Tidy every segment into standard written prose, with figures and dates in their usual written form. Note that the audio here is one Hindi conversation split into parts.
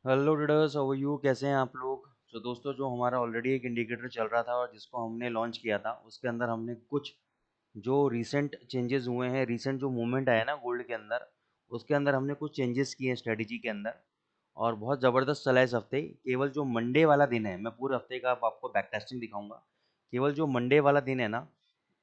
Hello traders, how are you? कैसे हैं आप लोग? तो दोस्तों, जो हमारा ऑलरेडी एक इंडिकेटर चल रहा था और जिसको हमने लॉन्च किया था, उसके अंदर हमने कुछ जो रीसेंट चेंजेस हुए हैं, रीसेंट जो मूवमेंट आया ना गोल्ड के अंदर, उसके अंदर हमने कुछ चेंजेस किए हैं स्ट्रेटजी के अंदर। और बहुत ज़बरदस्त चला है इस हफ्ते। केवल जो मंडे वाला दिन है, मैं पूरे हफ्ते का आपको बैक टेस्टिंग दिखाऊंगा। केवल जो मंडे वाला दिन है ना,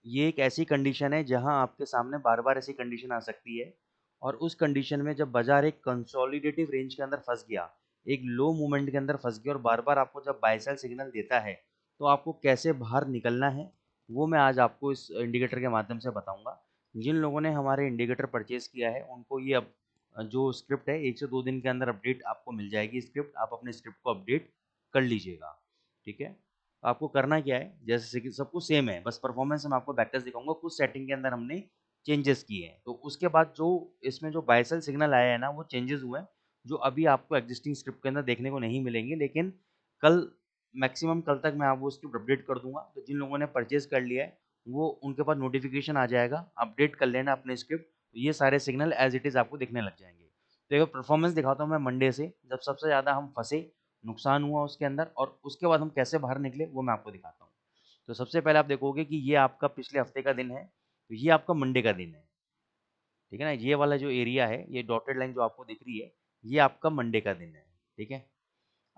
ये एक ऐसी कंडीशन है जहां आपके सामने बार बार ऐसी कंडीशन आ सकती है। और उस कंडीशन में जब बाजार एक कंसोलिडेटिव रेंज के अंदर फंस गया, एक लो मूवमेंट के अंदर फंस गया और बार बार आपको जब बाय सेल सिग्नल देता है, तो आपको कैसे बाहर निकलना है, वो मैं आज आपको इस इंडिकेटर के माध्यम से बताऊंगा। जिन लोगों ने हमारे इंडिकेटर परचेज किया है, उनको ये अब जो स्क्रिप्ट है, 1 से 2 दिन के अंदर अपडेट आपको मिल जाएगी। स्क्रिप्ट आप अपने स्क्रिप्ट को अपडेट कर लीजिएगा, ठीक है? आपको करना क्या है, जैसे कि सब कुछ सेम है, बस परफॉर्मेंस में आपको बैकटेस्ट दिखाऊंगा। कुछ सेटिंग के अंदर हमने चेंजेस किए हैं, तो उसके बाद जो इसमें जो बाय सेल सिग्नल आया है ना, वो चेंजेस हुए हैं, जो अभी आपको एग्जिस्टिंग स्क्रिप्ट के अंदर देखने को नहीं मिलेंगे। लेकिन कल, मैक्सिमम कल तक मैं आप वो स्क्रिप्ट अपडेट कर दूंगा। तो जिन लोगों ने परचेज कर लिया है, वो उनके पास नोटिफिकेशन आ जाएगा, अपडेट कर लेना अपने स्क्रिप्ट। तो ये सारे सिग्नल एज इट इज़ आपको दिखने लग जाएंगे। तो एक परफॉर्मेंस दिखाता हूँ मैं मंडे से, जब सबसे ज़्यादा हम फंसे, नुकसान हुआ उसके अंदर, और उसके बाद हम कैसे बाहर निकले, वो मैं आपको दिखाता हूँ। तो सबसे पहले आप देखोगे कि ये आपका पिछले हफ्ते का दिन है, तो ये आपका मंडे का दिन है, ठीक है ना? ये वाला जो एरिया है, ये डॉटेड लाइन जो आपको दिख रही है, ये आपका मंडे का दिन है, ठीक है?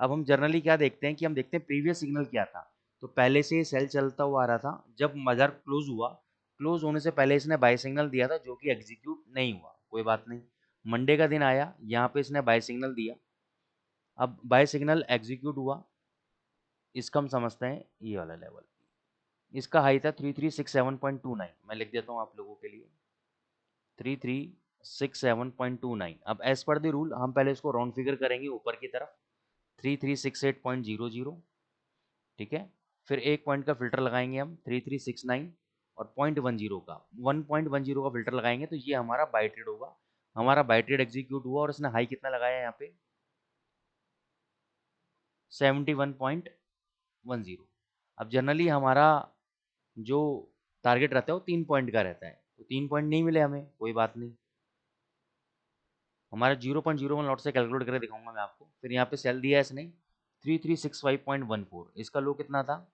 अब हम जनरली क्या देखते हैं कि हम देखते हैं प्रीवियस सिग्नल क्या था। तो पहले से सेल चलता हुआ आ रहा था। जब बाजार क्लोज हुआ, क्लोज होने से पहले इसने बाय सिग्नल दिया था, जो कि एग्जीक्यूट नहीं हुआ। कोई बात नहीं, मंडे का दिन आया, यहाँ पे इसने बाय सिग्नल दिया। अब बाय सिग्नल एग्जीक्यूट हुआ, इसका हम समझते हैं ये वाला लेवल। इसका हाई था 3367.29। मैं लिख देता हूँ आप लोगों के लिए, 3367.29। अब एज पर द रूल हम पहले इसको राउंड फिगर करेंगे ऊपर की तरफ, 3368.00, ठीक है? फिर एक पॉइंट का फिल्टर लगाएंगे हम 3369, और 0.10 का, 1.10 का फिल्टर लगाएंगे, तो ये हमारा बाय ट्रेड होगा। हमारा बाय ट्रेड एग्जीक्यूट हुआ और इसने हाई कितना लगाया यहाँ पे, 71.10। अब जनरली हमारा जो टारगेट रहता है वो 3 पॉइंट का रहता है, तो 3 पॉइंट नहीं मिले हमें, कोई बात नहीं। हमारा 0.01 लॉट से कैलकुलेट करके दिखाऊंगा मैं आपको। फिर यहाँ पे सेल दिया है इसने 3365.14। इसका लो कितना था,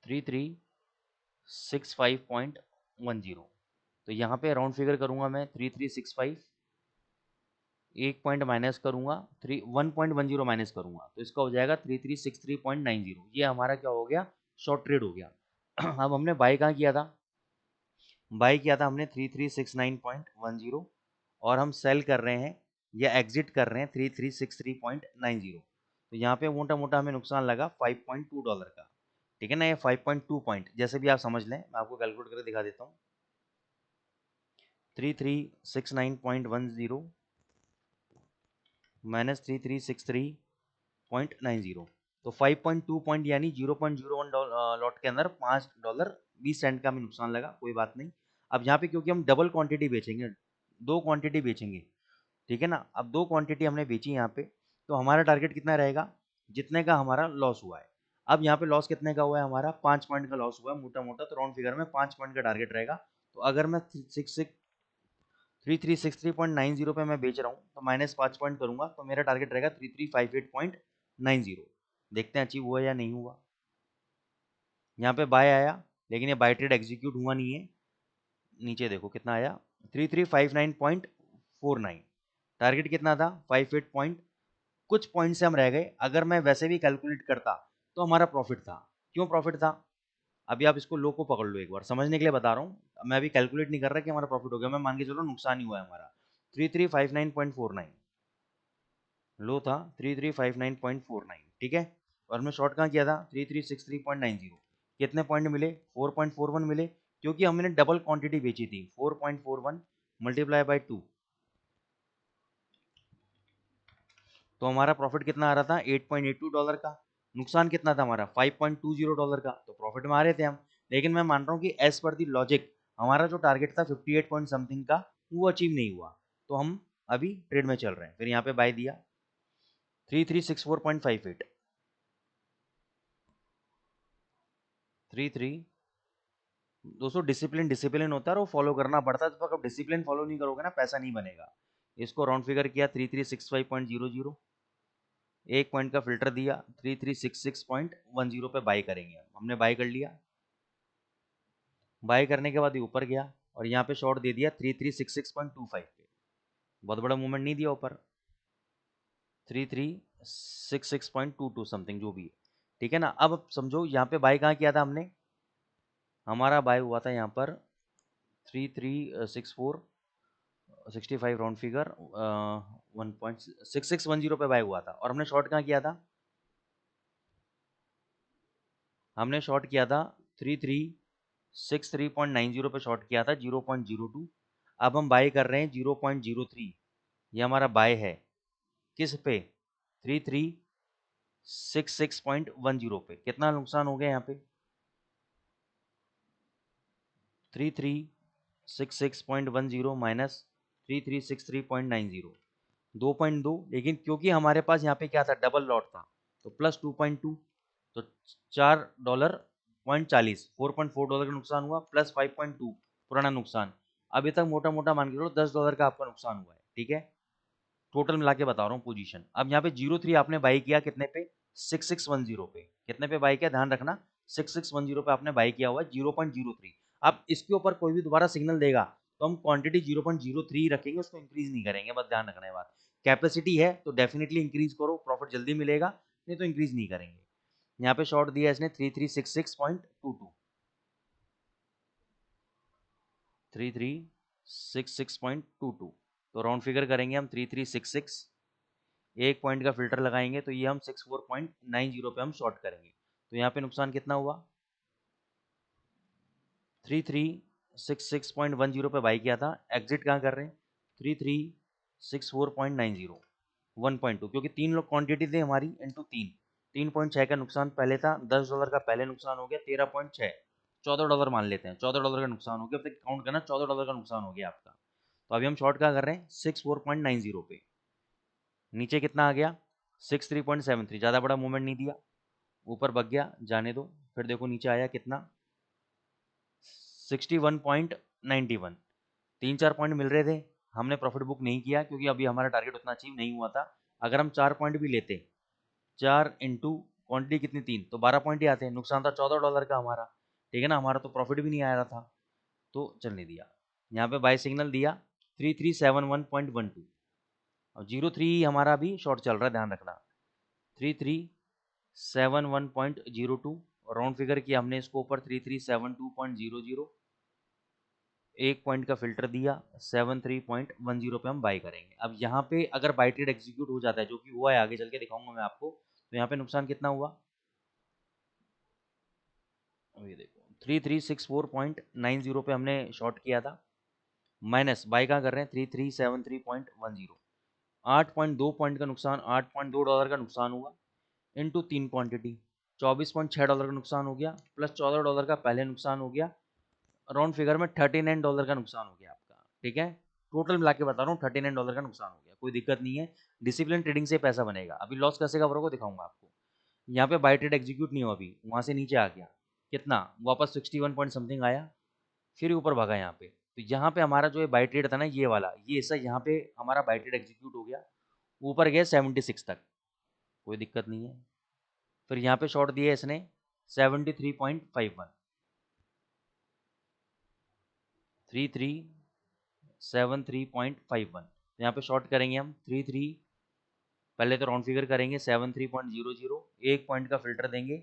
3365.10। तो यहाँ पे राउंड फिगर करूंगा मैं 3365, एक पॉइंट माइनस करूंगा, 1.10 माइनस करूंगा, तो इसका हो जाएगा 3363.90। ये हमारा क्या हो गया, शॉर्ट ट्रेड हो गया। अब हमने बाय कहाँ किया था, बाय किया था हमने 3369.10, और हम सेल कर रहे हैं या एग्जिट कर रहे हैं 3363.90। तो यहाँ पे मोटा मोटा हमें नुकसान लगा $5.2 का, ठीक है ना? ये 5.2 पॉइंट जैसे भी आप समझ लें, मैं आपको कैलकुलेट करके दिखा देता हूँ। 3369.10 माइनस 3363.90, तो 5.2 पॉइंट यानी 0.01 लॉट के अंदर $5.20 का हमें नुकसान लगा। कोई बात नहीं। अब यहाँ पे क्योंकि हम डबल क्वांटिटी बेचेंगे, दो क्वांटिटी बेचेंगे, ठीक है ना? अब दो क्वांटिटी हमने बेची यहाँ पे, तो हमारा टारगेट कितना रहेगा, जितने का हमारा लॉस हुआ है। अब यहाँ पे लॉस कितने का हुआ है, हमारा 5 पॉइंट का लॉस हुआ है मोटा मोटा, तो राउंड फिगर में 5 पॉइंट का टारगेट रहेगा। तो अगर मैं 3363.90 पे मैं बेच रहा हूँ, तो -5 पॉइंट करूंगा, तो मेरा टारगेट रहेगा 3358.90। देखते हैं अचीव हुआ या नहीं हुआ। यहाँ पे बाय आया, लेकिन ये बाय ट्रेड एग्जीक्यूट हुआ नहीं है। नीचे देखो कितना आया, 3359.49। टारगेट कितना था, 58 पॉइंट। कुछ पॉइंट से हम रह गए। अगर मैं वैसे भी कैलकुलेट करता, तो हमारा प्रॉफिट था। क्यों प्रॉफिट था, अभी आप इसको लो को पकड़ लो, एक बार समझने के लिए बता रहा हूँ। मैं अभी कैलकुलेट नहीं कर रहा कि हमारा प्रॉफिट हो गया, मैं मान के चलो नुकसान ही हुआ है हमारा। 3359.49 लो था, 3359.49, ठीक है? और मैं शॉर्ट कहाँ किया था, 3363.90। कितने पॉइंट मिले, 4.41 मिले, क्योंकि हमने डबल क्वांटिटी बेची थी। 4.41 मल्टीप्लाई बाई 2, तो हमारा प्रॉफिट कितना आ रहा था, $8.82 का। नुकसान कितना था हमारा, $5.20 का। तो प्रॉफिट में आ रहे थे हम। लेकिन मैं मान रहा हूँ कि एज पर दी लॉजिक हमारा जो टारगेट था 58 पॉइंट समथिंग का, वो अचीव नहीं हुआ, तो हम अभी ट्रेड में चल रहे हैं। फिर यहाँ पे बाय दिया 3364.58, 33। दोस्तों, डिसिप्लिन डिसिप्लिन होता है और वो फॉलो करना पड़ता है। जब तक आप डिसिप्लिन फॉलो नहीं करोगे ना, पैसा नहीं बनेगा। इसको राउंड फिगर किया 3365.00, एक पॉइंट का फिल्टर दिया 3366.10 पे बाई करेंगे। हमने बाई कर लिया। बाई करने के बाद ये ऊपर गया और यहाँ पे शॉर्ट दे दिया 3366.25 पे। बहुत बड़ा मूवमेंट नहीं दिया ऊपर, 3366.22 समथिंग जो भी है, ठीक है ना। अब समझो यहाँ पे बाई कहाँ किया था हमने, हमारा बाई हुआ था यहाँ पर 3364.65 राउंड फिगर 1.6610 पे बाई हुआ था। और हमने शॉर्ट कहाँ किया था, हमने शॉर्ट किया था 3363.90 पे शॉर्ट किया था 0.02। अब हम बाई कर रहे हैं 0.03, ये हमारा बाय है किस पे, 3366.10 पे। कितना नुकसान हो गया यहाँ पे, 3366.10 माइनस 3363.90, 2.2। लेकिन क्योंकि हमारे पास यहाँ पे क्या था, डबल लॉट था, तो प्लस 2.2, तो $4.40, $4.4 का नुकसान हुआ, प्लस 5.2 पुराना नुकसान। अभी तक मोटा मोटा मान के चलो $10 का आपका नुकसान हुआ है, ठीक है। टोटल मिला के बता रहा हूँ पोजीशन। अब यहाँ पे 03 आपने बाई किया कितने पे, 6610 पे। कितने पे बाई किया, ध्यान रखना, 6610 पे आपने बाई किया हुआ है 0.03। अब इसके ऊपर कोई भी दोबारा सिग्नल देगा तो हम क्वांटिटी 0.03 रखेंगे, उसको इंक्रीज नहीं करेंगे, बस ध्यान रखना है बात। कैपेसिटी है तो डेफिनेटली इंक्रीज करो, प्रॉफिट जल्दी मिलेगा, नहीं तो इंक्रीज नहीं करेंगे। यहाँ पे शॉर्ट दिया इसने 3366.22, 3366.22, तो राउंड फिगर करेंगे हम 3366, एक पॉइंट का फिल्टर लगाएंगे तो ये हम 64.90 पे हम शॉर्ट करेंगे। तो यहाँ पे नुकसान कितना हुआ, 3366.10 पे बाई किया था, एग्जिट कहाँ कर रहे हैं 3364.90, 1.2, क्योंकि तीन लोग क्वांटिटी थी हमारी इंटू 3.6 का नुकसान पहले था, $10 का पहले नुकसान हो गया 13.6, $14 मान लेते हैं, $14 का नुकसान हो गया। अब तक काउंट करना, $14 का नुकसान हो गया आपका। तो अभी हम शॉर्ट क्या कर रहे हैं 64.90 पे। नीचे कितना आ गया 63.73, ज़्यादा बड़ा मूवमेंट नहीं दिया, ऊपर बग गया, जाने दो। फिर देखो नीचे आया कितना 61.91, 3-4 पॉइंट मिल रहे थे, हमने प्रॉफिट बुक नहीं किया क्योंकि अभी हमारा टारगेट उतना अचीव नहीं हुआ था। अगर हम 4 पॉइंट भी लेते, 4 इंटू क्वान्टिटी कितनी 3, तो 12 पॉइंट ही आते हैं। नुकसान था $14 का हमारा, ठीक है ना, हमारा तो प्रॉफिट भी नहीं आया था, तो चलने दिया। यहाँ पे बाय सिग्नल दिया 3371.12, और 03 हमारा भी शॉर्ट चल रहा है, ध्यान रखना 3371.02, और राउंड फिगर किया हमने इसको ऊपर 3372.00, एक पॉइंट का फिल्टर दिया 73.10 पे हम बाई करेंगे। अब यहाँ पे अगर बाई ट्रेड एग्जीक्यूट हो जाता है, जो कि हुआ है, आगे चल के दिखाऊंगा मैं आपको, तो यहाँ पे नुकसान कितना हुआ, ये देखो 3364.90 पे हमने शॉर्ट किया था, माइनस बाई कहाँ कर रहे हैं 3373.10, 8.2 पॉइंट का नुकसान, $8.2 का नुकसान हुआ, इंटू 3 क्वांटिटी, $24.6 का नुकसान हो गया, प्लस $14 का पहले नुकसान हो गया, राउंड फिगर में $39 का नुकसान हो गया आपका, ठीक है। टोटल मिला के बता रहा हूँ $39 का नुकसान हो गया, कोई दिक्कत नहीं है, डिसिप्लिन ट्रेडिंग से पैसा बनेगा। अभी लॉस कैसे कवर होगा दिखाऊंगा आपको। यहाँ पे बाई ट्रेड एग्जीक्यूट नहीं हुआ, अभी वहाँ से नीचे आ गया, कितना वापस 61 पॉइंट समथिंग आया, फिर ऊपर भागा यहाँ पे। तो यहाँ पे हमारा जो है बाई ट्रेड था ना, ये वाला, ये ऐसा यहाँ पे हमारा बाई ट्रेड एग्जीक्यूट हो गया, ऊपर गया 76 तक, कोई दिक्कत नहीं है। फिर यहाँ पे शॉर्ट दिया इसने 73.51, 3373.51, यहाँ पे शॉर्ट करेंगे हम 33, पहले तो राउंड फिगर करेंगे 73.00, एक पॉइंट का फिल्टर देंगे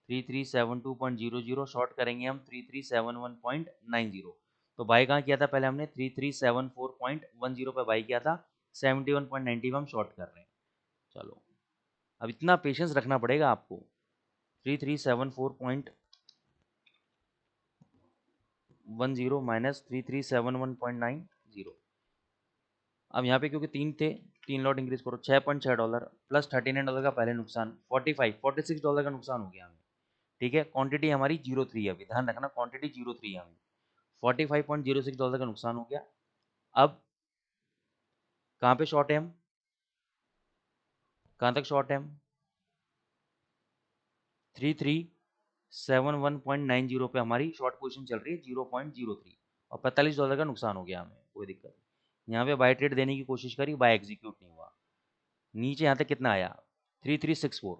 3372.00, शॉर्ट करेंगे हम 3371.90। तो बाई कहाँ किया था पहले हमने 3374.10 पे बाई किया था, 71.90 में हम शॉर्ट कर रहे हैं। चलो अब इतना पेशेंस रखना पड़ेगा आपको, 3374.10 माइनस 3371.90। अब यहाँ पे क्योंकि 3 थे, 3 लॉट इंक्रीज करो, $6.6 प्लस $39 का पहले नुकसान, 46 डॉलर का नुकसान हो गया हमें, ठीक है। क्वांटिटी हमारी 03 है, अभी ध्यान रखना क्वांटिटी 03 है हमें, $45.06 का नुकसान हो गया। अब कहाँ पे शॉर्ट है हम, कहाँ तक शॉर्ट है हम, 3371.90 पे हमारी शॉर्ट पोजीशन चल रही है 0.03, और $45 का नुकसान हो गया हमें, कोई दिक्कत नहीं। यहाँ पे बाय ट्रेड देने की कोशिश करी, बाय एग्जीक्यूट नहीं हुआ। नीचे यहाँ तक कितना आया 3364,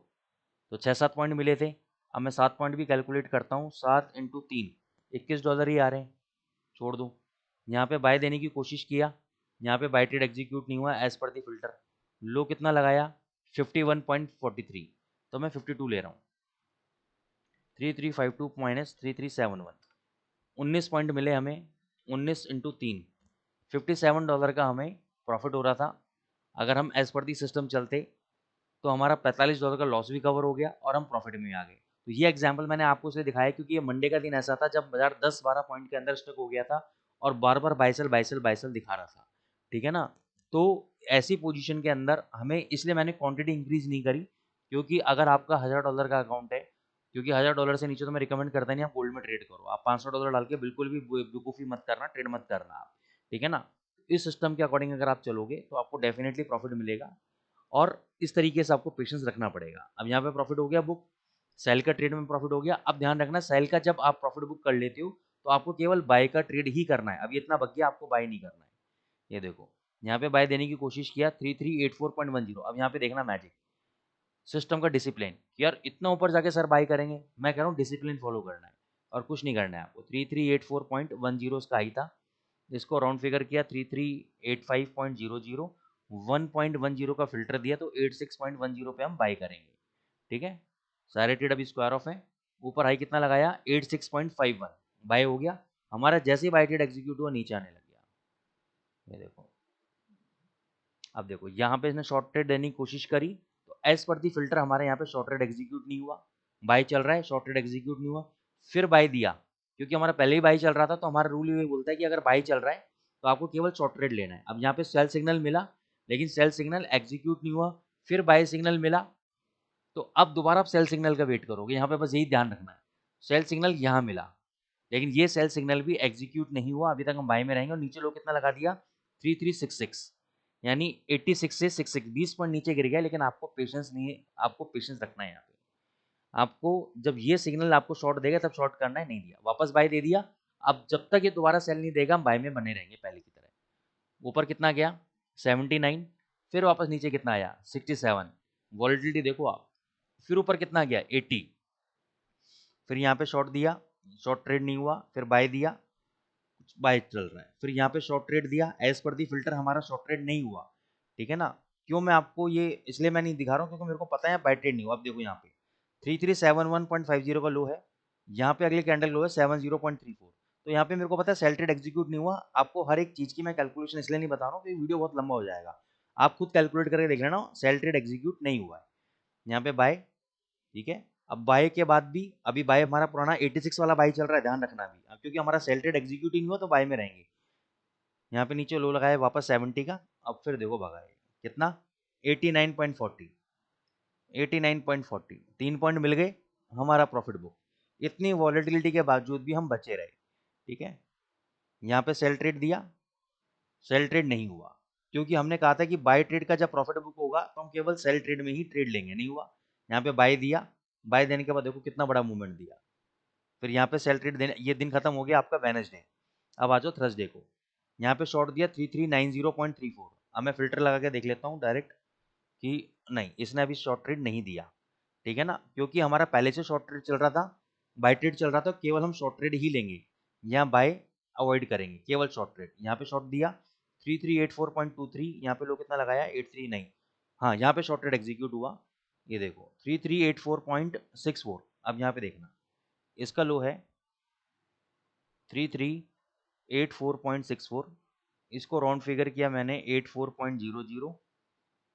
तो 6-7 पॉइंट मिले थे। अब मैं 7 पॉइंट भी कैलकुलेट करता हूँ, 7 इंटू 3 $21 ही आ रहे हैं, छोड़ दो। यहाँ पे बाय देने की कोशिश किया, यहाँ पे बाय ट्रेड एग्जीक्यूट नहीं हुआ एज पर दी फिल्टर। लो कितना लगाया 51.43, तो मैं 52 ले रहा हूँ। 3352 माइनस 3371, 19 पॉइंट मिले हमें। 19 इंटू 3 $57 का हमें प्रॉफिट हो रहा था। अगर हम एज पर दी सिस्टम चलते तो हमारा $45 का लॉस भी कवर हो गया और हम प्रॉफिट में आ गए। तो ये एग्जांपल मैंने आपको इसलिए दिखाया क्योंकि ये मंडे का दिन ऐसा था जब बाजार 10-12 पॉइंट के अंदर स्टक हो गया था और बार बार बाइसल बाइसल बाइसल दिखा रहा था, ठीक है ना। तो ऐसी पोजीशन के अंदर हमें, इसलिए मैंने क्वांटिटी इंक्रीज नहीं करी, क्योंकि अगर आपका $1000 का अकाउंट है, क्योंकि $1000 से नीचे तो मैं रिकमेंड करता नहीं आप गोल्ड में ट्रेड करो। आप $500 डाल के बिल्कुल भी बेवकूफ़ी मत करना, ट्रेड मत करना आप, ठीक है ना। इस सिस्टम के अकॉर्डिंग अगर आप चलोगे तो आपको डेफिनेटली प्रॉफिट मिलेगा, और इस तरीके से आपको पेशेंस रखना पड़ेगा। अब यहाँ पे प्रॉफिट हो गया बुक, सेल का ट्रेड में प्रॉफिट हो गया। अब ध्यान रखना, सेल का जब आप प्रॉफिट बुक कर लेते हो तो आपको केवल बाय का ट्रेड ही करना है। अब ये इतना बच गया, आपको बाय नहीं करना है। ये देखो, यहाँ पे बाय देने की कोशिश किया 3384.10। अब यहाँ पे देखना मैजिक, सिस्टम का डिसिप्लिन, यार इतना ऊपर जाके सर बाय करेंगे। मैं कह रहा हूँ डिसिप्लिन फॉलो करना है और कुछ नहीं करना है आपको। 3384.10 इसका हाई था, इसको राउंड फिगर किया 3385.00, 1.10 का फिल्टर दिया तो 86.10 पे हम बाय करेंगे, ठीक है। सारे ट्रेड अभी स्क्वायर ऑफ है। ऊपर हाई कितना लगाया 86.51, बाय हो गया हमारा। जैसे ही बाय ट्रेड एग्जीक्यूट हुआ नीचे आने लग गया, ये देखो। अब देखो यहाँ पे इसने शॉर्ट ट्रेड देने की कोशिश करी तो एज पर दी फिल्टर हमारे यहाँ पे शॉर्ट ट्रेड एग्जीक्यूट नहीं हुआ। बाय चल रहा है, शॉर्ट ट्रेड एग्जीक्यूट नहीं हुआ, फिर बाय दिया, क्योंकि हमारा पहले ही बाय चल रहा था तो हमारा रूल ये बोलता है कि अगर बाय चल रहा है तो आपको केवल शॉर्ट ट्रेड लेना है। अब यहाँ पे सेल सिग्नल मिला, लेकिन सेल सिग्नल एग्जीक्यूट नहीं हुआ, फिर बाय सिग्नल मिला, तो अब दोबारा आप सेल सिग्नल का वेट करोगे। यहाँ पे बस यही ध्यान रखना है, सेल सिग्नल यहाँ मिला, लेकिन ये सेल सिग्नल भी एग्जीक्यूट नहीं हुआ, अभी तक हम बाय में रहेंगे। और नीचे लो कितना लगा दिया 3366, यानी 86 से 66, 20 पॉइंट नीचे गिर गया। लेकिन आपको पेशेंस नहीं है, आपको पेशेंस रखना है यहाँ पे। आपको जब ये सिग्नल आपको शॉर्ट देगा तब शॉर्ट करना है, नहीं दिया वापस बाय दे दिया। अब जब तक ये दोबारा सेल नहीं देगा हम बाय में बने रहेंगे पहले की तरह। ऊपर कितना गया 79, फिर वापस नीचे कितना आया 67, वॉलेटिलिटी देखो आप। फिर ऊपर कितना गया 80, फिर यहाँ पे शॉर्ट दिया, शॉर्ट ट्रेड नहीं हुआ, फिर बाय दिया, बाय चल रहा है, फिर यहाँ पे शॉर्ट ट्रेड दिया, एज पर दी फिल्टर हमारा शॉर्ट ट्रेड नहीं हुआ, ठीक है ना। क्यों मैं आपको ये इसलिए मैं नहीं दिखा रहा हूँ क्योंकि मेरे को पता है बाय ट्रेड नहीं हुआ। अब देखो यहाँ पे 3371.50 का लो है, यहाँ पे अगले कैंडल लो है 70.34, तो यहाँ पे मेरे को पता है सेल ट्रेड एग्जीक्यूट नहीं हुआ। आपको हर एक चीज की मैं कैलकुलेशन इसलिए नहीं बता रहा हूँ क्योंकि वीडियो बहुत लंबा हो जाएगा, आप खुद कैलकुलेट करके देख लेना, सेल ट्रेड एग्जीक्यूट नहीं हुआ है। यहाँ पे बाय, ठीक है। अब बाय के बाद भी अभी बाय हमारा पुराना 86 वाला बाय चल रहा है, ध्यान रखना अभी। अब क्योंकि हमारा सेल ट्रेड एग्जीक्यूट ही नहीं हुआ तो बाय में रहेंगे। यहाँ पे नीचे लो लगाए वापस 70 का, अब फिर देखो भगाए कितना 89.40, 89.40, 3 पॉइंट मिल गए, हमारा प्रॉफिट बुक। इतनी वॉलेटिलिटी के बावजूद भी हम बचे रहे, ठीक है। यहाँ पे सेल ट्रेड दिया, सेल ट्रेड नहीं हुआ, क्योंकि हमने कहा था कि बाय ट्रेड का जब प्रॉफिट बुक होगा तो हम केवल सेल ट्रेड में ही ट्रेड लेंगे, नहीं हुआ। यहाँ पे बाय दिया, बाय देने के बाद देखो कितना बड़ा मूवमेंट दिया, फिर यहाँ पे सेल ट्रेड देने, ये दिन खत्म हो गया आपका वेडनेसडे। अब आ जाओ थर्सडे को, यहाँ पे शॉर्ट दिया 3390.34। अब मैं फिल्टर लगा के देख लेता हूँ डायरेक्ट कि नहीं, इसने अभी शॉर्ट ट्रेड नहीं दिया, ठीक है ना, क्योंकि हमारा पहले से शॉर्ट ट्रेड चल रहा था, बाय ट्रेड चल रहा था, केवल हम शॉर्ट ट्रेड ही लेंगे, यहाँ बाय अवॉइड करेंगे, केवल शॉर्ट ट्रेड। यहाँ पे शॉर्ट दिया 3384.23, यहाँ पे लोग कितना लगाया 839, हाँ यहाँ पे शॉर्ट ट्रेड एग्जीक्यूट हुआ, ये देखो 3384.64। अब यहाँ पे देखना, इसका लो है 3384.64, इसको राउंड फिगर किया मैंने 84.00,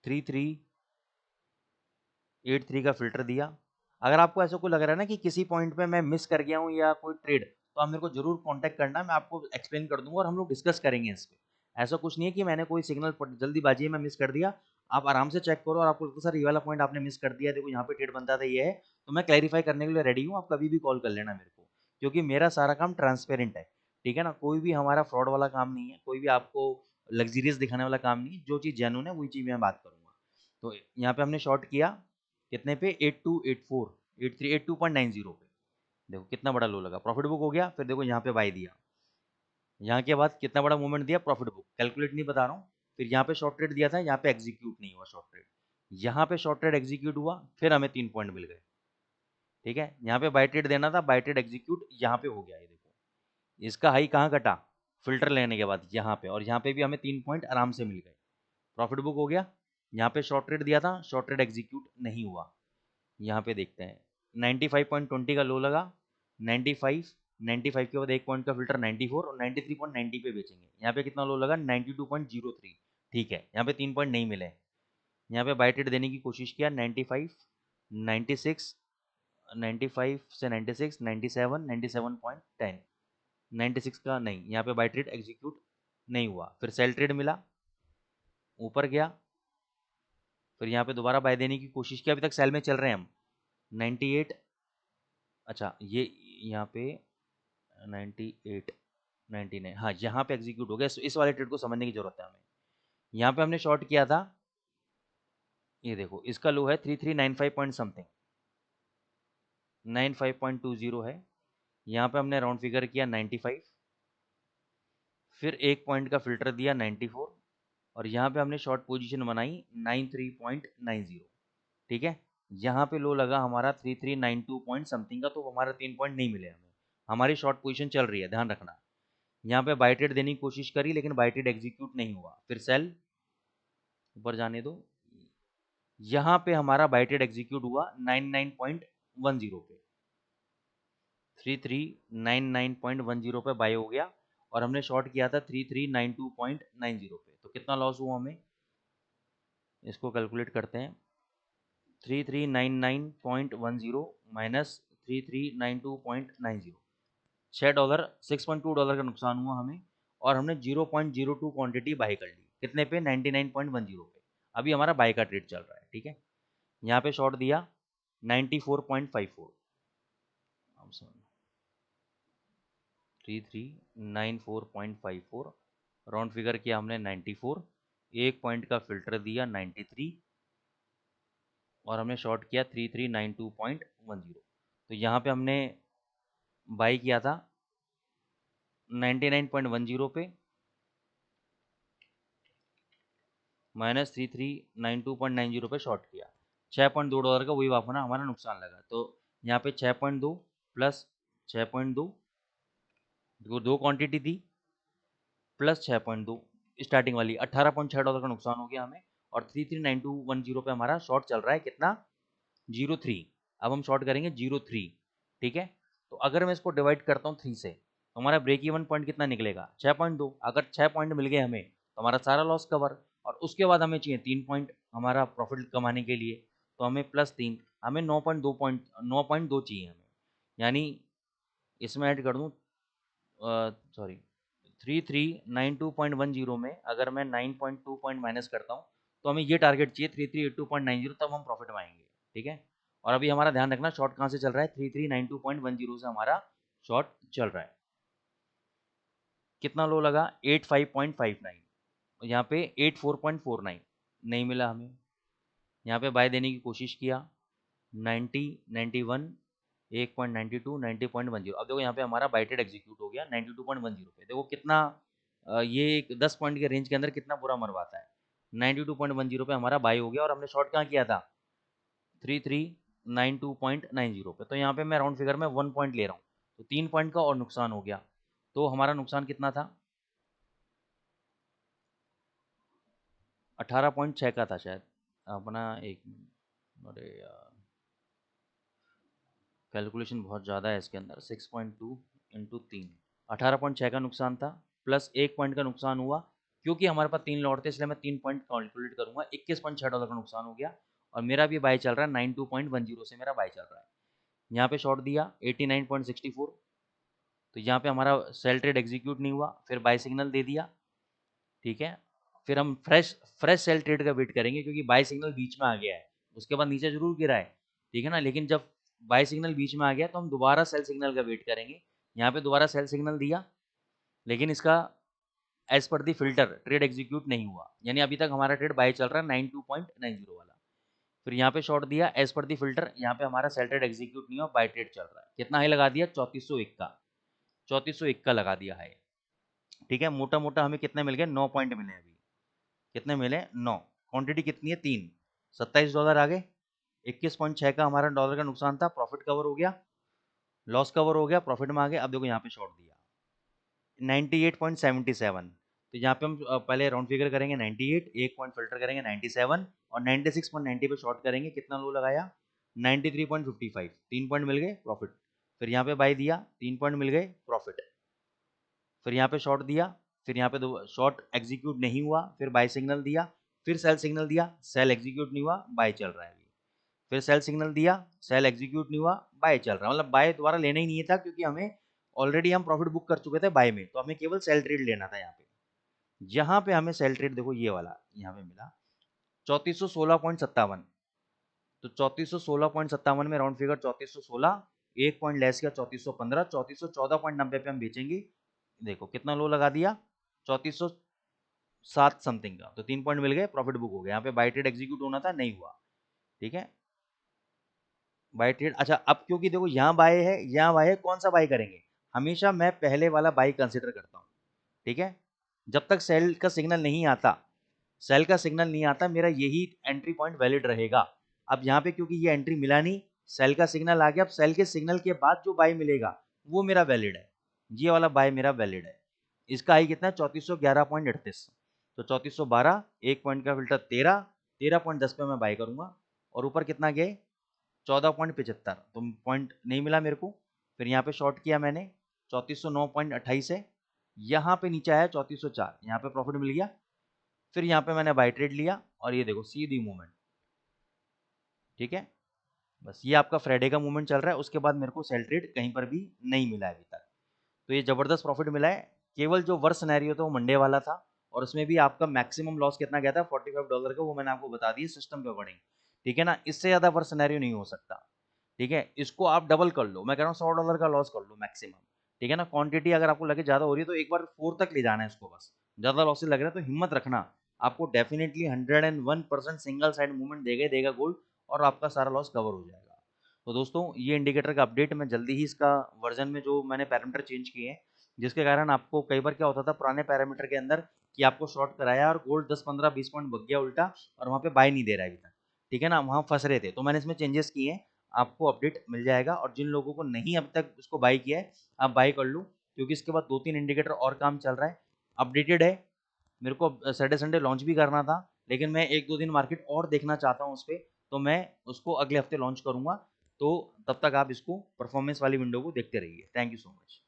3383 का फिल्टर दिया। अगर आपको ऐसा कोई लग रहा है ना कि किसी पॉइंट पे मैं मिस कर गया हूँ या कोई ट्रेड, तो आप मेरे को जरूर कांटेक्ट करना, मैं आपको एक्सप्लेन कर दूंगा और हम लोग डिस्कस करेंगे इस पे। ऐसा कुछ नहीं है कि मैंने कोई सिग्नल जल्दीबाजी में मिस कर दिया। आप आराम से चेक करो और आपको लगता है सर ये वाला पॉइंट आपने मिस कर दिया, देखो यहाँ पे ट्रेड बनता था ये है, तो मैं क्लैरिफाई करने के लिए रेडी हूँ, आप कभी भी कॉल कर लेना मेरे को, क्योंकि मेरा सारा काम ट्रांसपेरेंट है, ठीक है ना। कोई भी हमारा फ्रॉड वाला काम नहीं है, कोई भी आपको लग्जरियस दिखाने वाला काम नहीं है, जो चीज़ जेन्युइन है वही चीज़ मैं बात करूंगा। तो यहाँ पे हमने शॉर्ट किया कितने पे 8284, 8382.90 पे, देखो कितना बड़ा लो लगा, प्रॉफिट बुक हो गया। फिर देखो यहाँ पे बाय दिया, यहाँ के बाद कितना बड़ा मूवमेंट दिया, प्रॉफिट बुक, कैलकुलेट नहीं बता रहा हूँ। फिर यहाँ पे शॉर्ट ट्रेड दिया था, यहाँ पे एग्जीक्यूट नहीं हुआ शॉर्ट ट्रेड, यहाँ पे शॉर्ट ट्रेड एग्जीक्यूट हुआ, फिर हमें 3 पॉइंट मिल गए। ठीक है, यहाँ पे बाय ट्रेड देना था, बाय ट्रेड एग्जीक्यूट यहाँ पे हो गया। ये देखो इसका हाई कहाँ कटा, फिल्टर लेने के बाद यहाँ पे, और यहाँ पे भी हमें 3 पॉइंट आराम से मिल गए, प्रॉफिट बुक हो गया। यहाँ पे शॉर्ट ट्रेड दिया था, शॉर्ट ट्रेड एग्जीक्यूट नहीं हुआ। यहाँ पे देखते हैं 95.20 का लो लगा, 95, 95 के बाद 1 पॉइंट का फिल्टर 94 और 93.90 पे बेचेंगे। यहाँ पे कितना लो लगा, 92.03। ठीक है, यहाँ पे 3 पॉइंट नहीं मिले। यहाँ पे बाय ट्रेड देने की कोशिश किया, 95, 96, 95 से 96, 97, 97.10, 96 का नहीं, यहाँ पे बाय ट्रेड एग्जीक्यूट नहीं हुआ। फिर सेल ट्रेड मिला, ऊपर गया, फिर यहाँ पे दोबारा बाय देने की कोशिश की, अभी तक सेल में चल रहे हैं हम। 98, अच्छा ये यहाँ पे 98, 99, हाँ यहाँ पे एग्जीक्यूट हो गया। इस वाले ट्रेड को समझने की जरूरत है हमें। यहाँ पे हमने शॉर्ट किया था, ये देखो इसका लो है 3395 पॉइंट समथिंग, 95.20 है। यहाँ पे हमने राउंड फिगर किया 95, फिर 1 पॉइंट का फिल्टर दिया 94, और यहाँ पे हमने शॉर्ट पोजीशन बनाई 93.90। ठीक है, यहाँ पे लो लगा हमारा 3392 पॉइंट समथिंग का, तो हमारा 3 पॉइंट नहीं मिले हमें, हमारी शॉर्ट पोजीशन चल रही है, ध्यान रखना। यहाँ पे बाय ट्रेड देने की कोशिश करी, लेकिन बाय ट्रेड एग्जीक्यूट नहीं हुआ। फिर सेल, ऊपर जाने दो, यहाँ पे हमारा बाय ट्रेड एग्जीक्यूट हुआ 99.10 पे, 3399.10 पे बाय हो गया, और हमने शॉर्ट किया था 3392.90 पे। तो कितना लॉस हुआ हमें, इसको कैलकुलेट करते हैं। 3399.10 माइनस 3392.90, $6, $6.2 का नुकसान हुआ हमें, और हमने 0.02 क्वांटिटी बाई कर ली, कितने पे, 99.10 पे। अभी हमारा बाई का ट्रेड चल रहा है। ठीक है, यहाँ पे शॉर्ट दिया 94.54, 3394.54, राउंड फिगर किया हमने 94, 1 पॉइंट का फिल्टर दिया 93, और हमने शॉर्ट किया 3392.10। तो यहाँ पे हमने बाई किया था 99.10 पे, माइनस 3392.90 पे शॉर्ट किया, $6.2 का वही वापना हमारा नुकसान लगा। तो यहाँ पे 6.2 प्लस 6.2, दो क्वांटिटी थी, प्लस 6.2 स्टार्टिंग वाली, $18.6 का नुकसान हो गया हमें, और 339210 पे हमारा शॉर्ट चल रहा है कितना, 03। अब हम शॉर्ट करेंगे 03। ठीक है, तो अगर मैं इसको डिवाइड करता हूँ 3 से, तो हमारा ब्रेक इवन पॉइंट कितना निकलेगा, 6.2। अगर 6 पॉइंट मिल गए हमें तो हमारा सारा लॉस कवर, और उसके बाद हमें चाहिए 3 पॉइंट हमारा प्रॉफिट कमाने के लिए, तो हमें +3, हमें 9.2 चाहिए हमें, यानी इसमें ऐड कर दूँ, सॉरी 3392.10 में अगर मैं 9.2 पॉइंट माइनस करता हूँ, तो हमें ये टारगेट चाहिए 3382.90, तब हम प्रॉफिट में आएंगे। ठीक है, और अभी हमारा ध्यान रखना शॉर्ट कहाँ से चल रहा है, 3392.10 से हमारा शॉर्ट चल रहा है। कितना लो लगा, 85.59, यहाँ पे 84.49 नहीं मिला हमें। यहाँ पे बाय देने की कोशिश किया 90, 91, 1.92, 90.10। अब देखो यहाँ पे हमारा बाय ट्रेड एग्जीक्यूट हो गया 92.10 पे। देखो कितना ये एक 10 पॉइंट के रेंज के अंदर कितना बुरा मरवाता है। 92.10 पे हमारा बाय हो गया, और हमने शॉर्ट कहाँ किया था, 3392.90 पे। तो यहाँ पे मैं राउंड फिगर में 1 पॉइंट ले रहा हूँ, तो 3 पॉइंट का और नुकसान हो गया। तो हमारा नुकसान कितना था, 18.6 का था शायद अपना, एक मिनट, अरे यार कैलकुलेशन बहुत ज़्यादा है इसके अंदर, 6.2 इंटू 3, 18.6 का नुकसान था, प्लस 1 पॉइंट का नुकसान हुआ, क्योंकि हमारे पास 3 लॉट थे इसलिए मैं 3 पॉइंट कैलकुलेट करूंगा। $21.6 का नुकसान हो गया, और मेरा भी बाय चल रहा है 92.10 से मेरा बाय चल रहा है। यहाँ पे शॉर्ट दिया 89.64, तो यहाँ पे हमारा सेल ट्रेड एग्जीक्यूट नहीं हुआ, फिर बाय सिग्नल दे दिया। ठीक है, फिर हम फ्रेश फ्रेश सेल ट्रेड का वेट करेंगे, क्योंकि बाय सिग्नल बीच में आ गया है, उसके बाद नीचे जरूर गिरा है। ठीक है ना, लेकिन जब बाय सिग्नल बीच में आ गया तो हम दोबारा सेल सिग्नल का वेट करेंगे। यहाँ पे दोबारा सेल सिग्नल दिया, लेकिन इसका एज पर दी फिल्टर ट्रेड एग्जीक्यूट नहीं हुआ, यानी अभी तक हमारा ट्रेड बाय चल रहा है 92.90 वाला। फिर यहाँ पे शॉर्ट दिया एज पर दी फिल्टर, यहाँ पे हमारा सेल ट्रेड एग्जीक्यूट नहीं हुआ, बाय ट्रेड चल रहा है। कितना हाई लगा दिया, 3401 का, 3401 का लगा दिया है। ठीक है, मोटा मोटा हमें कितने मिल गए, 9 पॉइंट मिले अभी। कितने मिले, 9। क्वांटिटी कितनी है, 3। $27 आ गए। 21.6 का हमारा डॉलर का नुकसान था, प्रॉफिट कवर हो गया, लॉस कवर हो गया, प्रॉफिट में आ गए। अब देखो यहाँ पे शॉर्ट दिया 98.77, तो यहाँ पे हम पहले राउंड फिगर करेंगे 98, एक पॉइंट फिल्टर करेंगे 97 और 96.90 पे शॉर्ट करेंगे। कितना लो लगाया, 93.55, 3 पॉइंट मिल गए, प्रॉफिट। फिर यहाँ पे बाई दिया, 3 पॉइंट मिल गए, प्रॉफिट। फिर यहाँ पे शॉर्ट दिया, फिर यहाँ पे दो शॉर्ट एग्जीक्यूट नहीं हुआ, फिर बाय सिग्नल दिया, फिर सेल सिग्नल दिया, सेल एग्जीक्यूट नहीं हुआ, बाय चल रहा है अभी। फिर सेल सिग्नल दिया, सेल एग्जीक्यूट नहीं हुआ, बाय चल रहा है। मतलब बाय दोबारा लेना ही नहीं था, क्योंकि हमें ऑलरेडी हम प्रॉफिट बुक कर चुके थे बाय में, तो हमें केवल सेल ट्रेड लेना था। यहाँ पे जहाँ पे हमें सेल ट्रेड देखो ये वाला यहाँ पे मिला 3416.57, तो 3416.57 में राउंड फिगर 3416, एक पॉइंट लेस किया 3415, 3414.90 पे हम बेचेंगे। देखो कितना लो लगा दिया, 3407 समथिंग का, तो 3 पॉइंट मिल गए, प्रॉफिट बुक हो गया। यहाँ पे बाय ट्रेड एग्जीक्यूट होना था, नहीं हुआ। ठीक है, बाय ट्रेड। अच्छा, अब क्योंकि देखो यहाँ बाय है, यहाँ बाय है, कौन सा बाय करेंगे, हमेशा मैं पहले वाला बाय कंसिडर करता हूँ। ठीक है, जब तक सेल का सिग्नल नहीं आता, सेल का सिग्नल नहीं आता, मेरा यही एंट्री पॉइंट वैलिड रहेगा। अब यहाँ पे क्योंकि ये एंट्री मिला नहीं, सेल का सिग्नल आ गया, अब सेल के सिग्नल के बाद जो बाय मिलेगा वो मेरा वैलिड है, ये वाला बाय मेरा वैलिड है। इसका आई कितना है, 3411.38, तो 3412, एक पॉइंट का फिल्टर 13, 13.10 पे मैं बाय करूंगा। और ऊपर कितना गए, 14.75, तो पॉइंट नहीं मिला मेरे को। फिर यहाँ पे शॉर्ट किया मैंने 3409.28 है, यहाँ पे नीचे आया 3404, यहाँ पे प्रॉफिट मिल गया। फिर यहाँ पे मैंने बाय ट्रेड लिया और ये देखो सीधी मूवमेंट। ठीक है, बस ये आपका फ्राइडे का मूवमेंट चल रहा है, उसके बाद मेरे को सेल ट्रेड कहीं पर भी नहीं मिला है अभी तक। तो ये जबरदस्त प्रॉफिट मिला है। केवल जो वर्स्ट सिनेरियो था वो मंडे वाला था, और उसमें भी आपका मैक्सिमम लॉस कितना गया था, $45 का, वो मैंने आपको बता दिया सिस्टम के अकॉर्डिंग। ठीक है ना, इससे ज्यादा वर्स्ट सिनेरियो नहीं हो सकता। ठीक है, इसको आप डबल कर लो, मैं कह रहा हूँ $100 का लॉस कर लो मैक्सिमम। ठीक है ना, क्वांटिटी अगर आपको लगे ज्यादा हो रही है तो एक बार 4 तक ले जाना है इसको, बस ज्यादा लॉसेस लग रहे हैं तो हिम्मत रखना, आपको डेफिनेटली 101% सिंगल साइड मूवमेंट देगा ही देगा गोल्ड, और आपका सारा लॉस कवर हो जाएगा। तो दोस्तों ये इंडिकेटर का अपडेट, मैं जल्दी ही इसका वर्जन में जो मैंने पैरामीटर चेंज किए हैं, जिसके कारण आपको कई बार क्या होता था पुराने पैरामीटर के अंदर कि आपको शॉर्ट कराया और गोल्ड 10 15 20 पॉइंट भाग गया उल्टा, और वहाँ पे बाय नहीं दे रहा है अभी तक। ठीक है ना, वहाँ फंस रहे थे, तो मैंने इसमें चेंजेस किए हैं, आपको अपडेट मिल जाएगा। और जिन लोगों को नहीं अब तक उसको बाई किया है, आप बाई कर लो, क्योंकि इसके बाद 2 3 इंडिकेटर और काम चल रहा है, अपडेटेड है। मेरे को सैटरडे संडे लॉन्च भी करना था, लेकिन मैं 1 2 दिन मार्केट और देखना चाहता हूँ उस पर, तो मैं उसको अगले हफ्ते लॉन्च करूँगा। तो तब तक आप इसको परफॉर्मेंस वाली विंडो को देखते रहिए। Thank you so much.